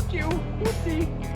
Thank you. Whoopsie.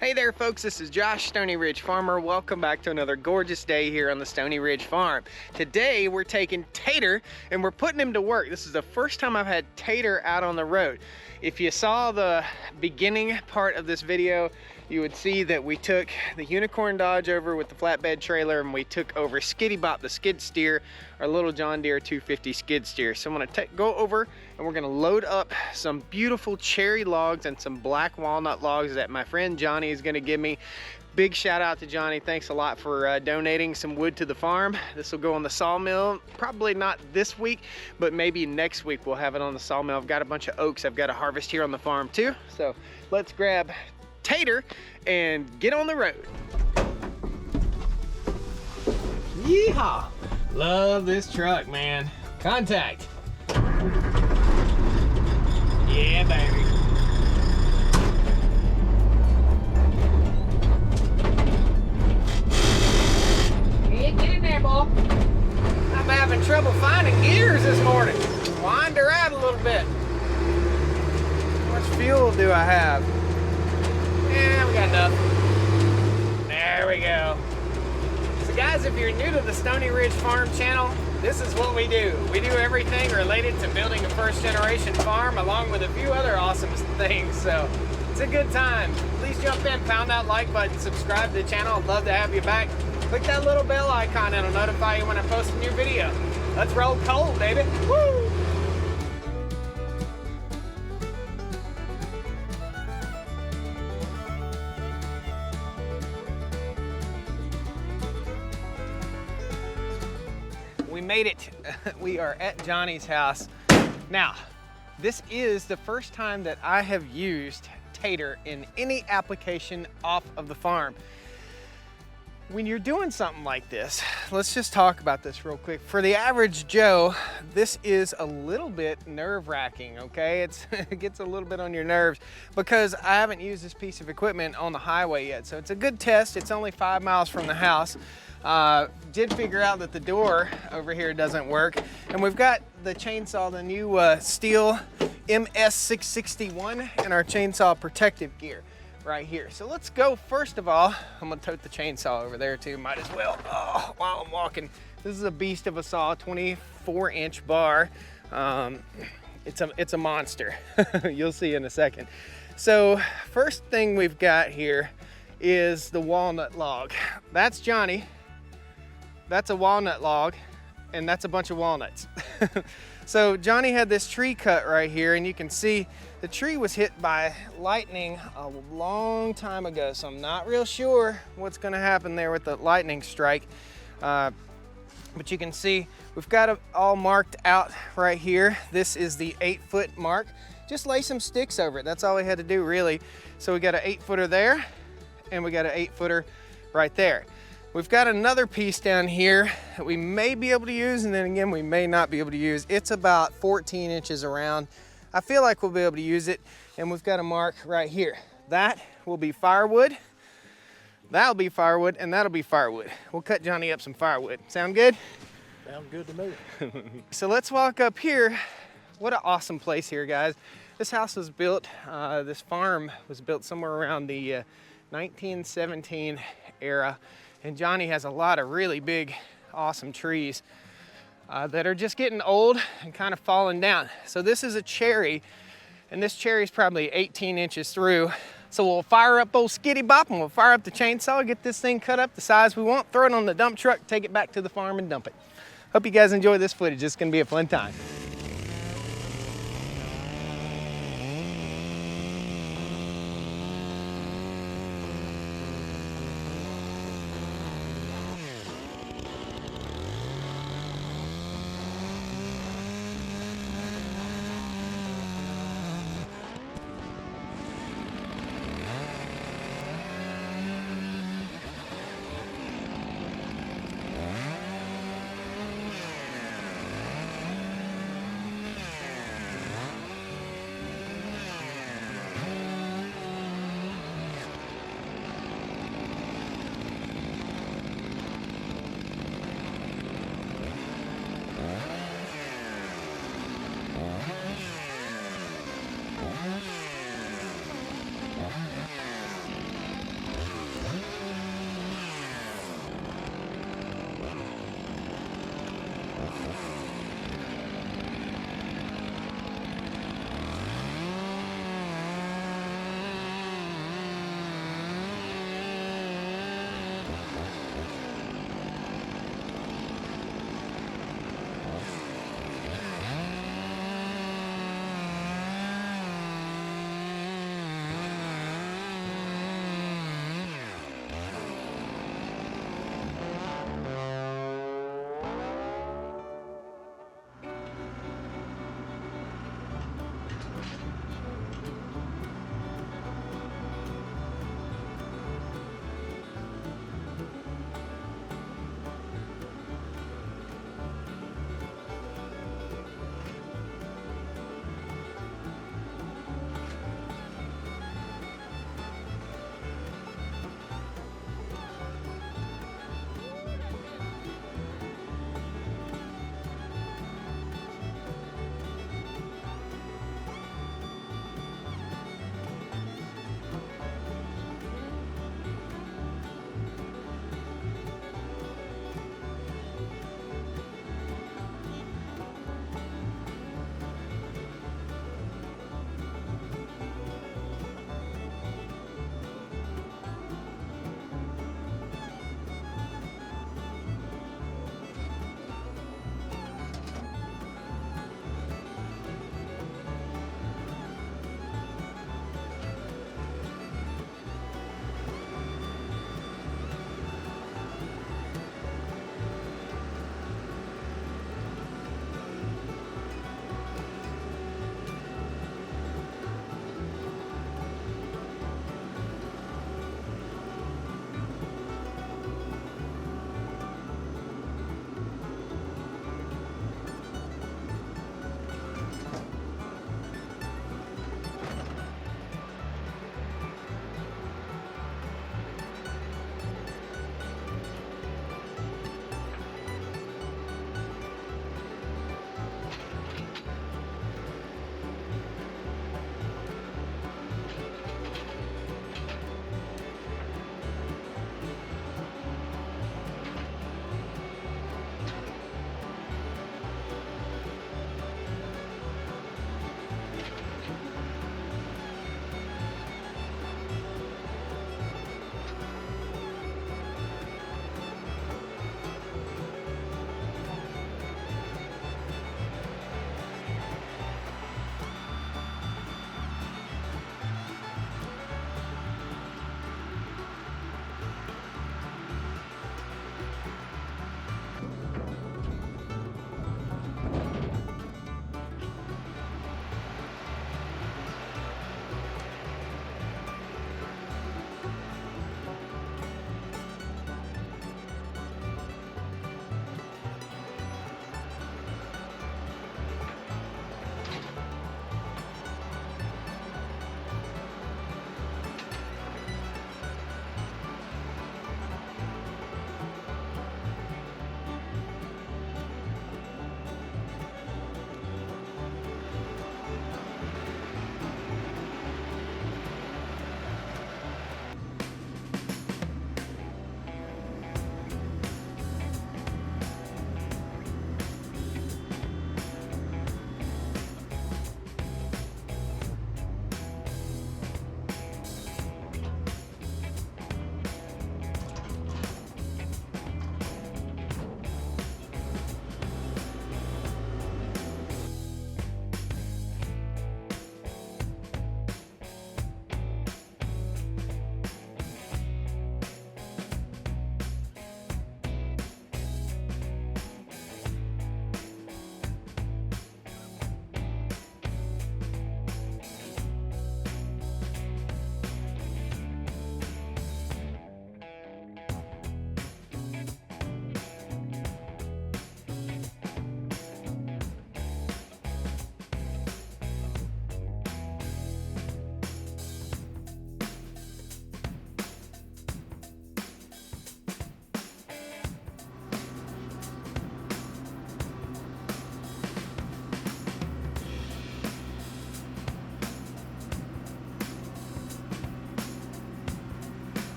Hey there folks, this is Josh, Stoney Ridge Farmer. Welcome back to another gorgeous day here on the Stoney Ridge Farm. Today we're taking Tater and we're putting him to work. This is the first time I've had Tater out on the road. If you saw the beginning part of this video, you would see that we took the Unicorn Dodge over with the flatbed trailer and we took over Skiddy Bop, the skid steer, our little John Deere 250 skid steer. So I'm gonna go over and we're gonna load up some beautiful cherry logs and some black walnut logs that my friend Johnny is gonna give me. Big shout out to Johnny. Thanks a lot for donating some wood to the farm. This will go on the sawmill, probably not this week, but maybe next week we'll have it on the sawmill. I've got a bunch of oaks I've got to harvest here on the farm too. So let's grab Tater and get on the road. Yeehaw! Love this truck, man. Contact. Yeah, baby. Hey, get in there, boy. I'm having trouble finding gears this morning. Wind her out a little bit. How much fuel do I have? Yeah, we got enough. There we go. So guys, if you're new to the Stoney Ridge Farm channel, this is what we do. We do everything related to building a first generation farm along with a few other awesome things. So it's a good time. Please jump in, pound that like button, subscribe to the channel. I'd love to have you back. Click that little bell icon. It'll notify you when I post a new video. Let's roll coal, baby. Woo! We made it. We are at Johnny's house. Now, this is the first time that I have used Tater in any application off of the farm. When you're doing something like this, let's just talk about this real quick. For the average Joe, this is a little bit nerve-wracking, okay? It gets a little bit on your nerves because I haven't used this piece of equipment on the highway yet. So it's a good test. It's only 5 miles from the house. Did figure out that the door over here doesn't work. And we've got the chainsaw, the new stihl MS661 in our chainsaw protective gear right here. So let's go. First of all, I'm gonna tote the chainsaw over there too, might as well, while I'm walking. This is a beast of a saw, 24-inch bar. It's a monster. You'll see in a second. So first thing we've got here is the walnut log. That's Johnny. That's a walnut log, and that's a bunch of walnuts. So Johnny had this tree cut right here, and you can see the tree was hit by lightning a long time ago, so I'm not real sure what's gonna happen there with the lightning strike. But you can see we've got it all marked out right here. This is the 8-foot mark. just lay some sticks over it. That's all we had to do really. So we got an 8-footer there, and we got an 8-footer right there. We've got another piece down here that we may be able to use, and then again, we may not be able to use. It's about 14 inches around. I feel like we'll be able to use it, and we've got a mark right here. That will be firewood, that'll be firewood, and that'll be firewood. We'll cut Johnny up some firewood. Sound good? Sounds good to me. So let's walk up here. What an awesome place here, guys. This house was built, this farm was built somewhere around the 1917 era. And Johnny has a lot of really big, awesome trees that are just getting old and kind of falling down. So this is a cherry, and this cherry is probably 18 inches through. So we'll fire up old Skiddy Bop, and we'll fire up the chainsaw, get this thing cut up the size we want, throw it on the dump truck, take it back to the farm and dump it. Hope you guys enjoy this footage. It's gonna be a fun time.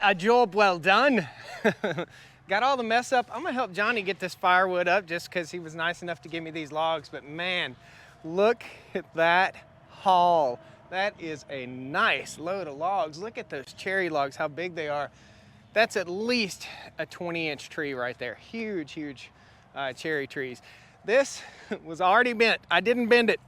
A job well done. Got all the mess up. I'm gonna help Johnny get this firewood up just because he was nice enough to give me these logs. But man, look at that haul. That is a nice load of logs. Look at those cherry logs, how big they are. That's at least a 20-inch tree right there. Huge, huge cherry trees. This was already bent. I didn't bend it,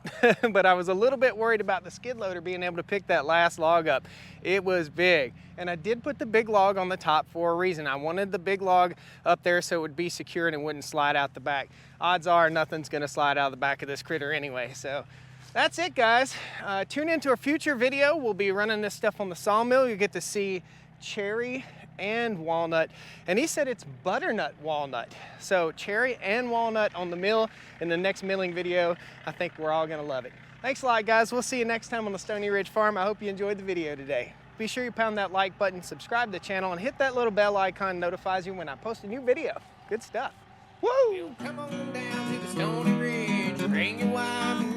but I was a little bit worried about the skid loader being able to pick that last log up. It was big. And I did put the big log on the top for a reason. I wanted the big log up there so it would be secure and it wouldn't slide out the back. Odds are nothing's gonna slide out of the back of this critter anyway. So that's it, guys. Tune into a future video. We'll be running this stuff on the sawmill. You get to see cherry and walnut, and he said it's butternut walnut. So cherry and walnut on the mill in the next milling video. I think we're all gonna love it. Thanks a lot, guys. We'll see you next time on the Stoney Ridge Farm. I hope you enjoyed the video today. Be sure you pound that like button, subscribe to the channel, and hit that little bell icon, notifies you when I post a new video. Good stuff. Woo! Come on down to the Stoney Ridge, bring your wife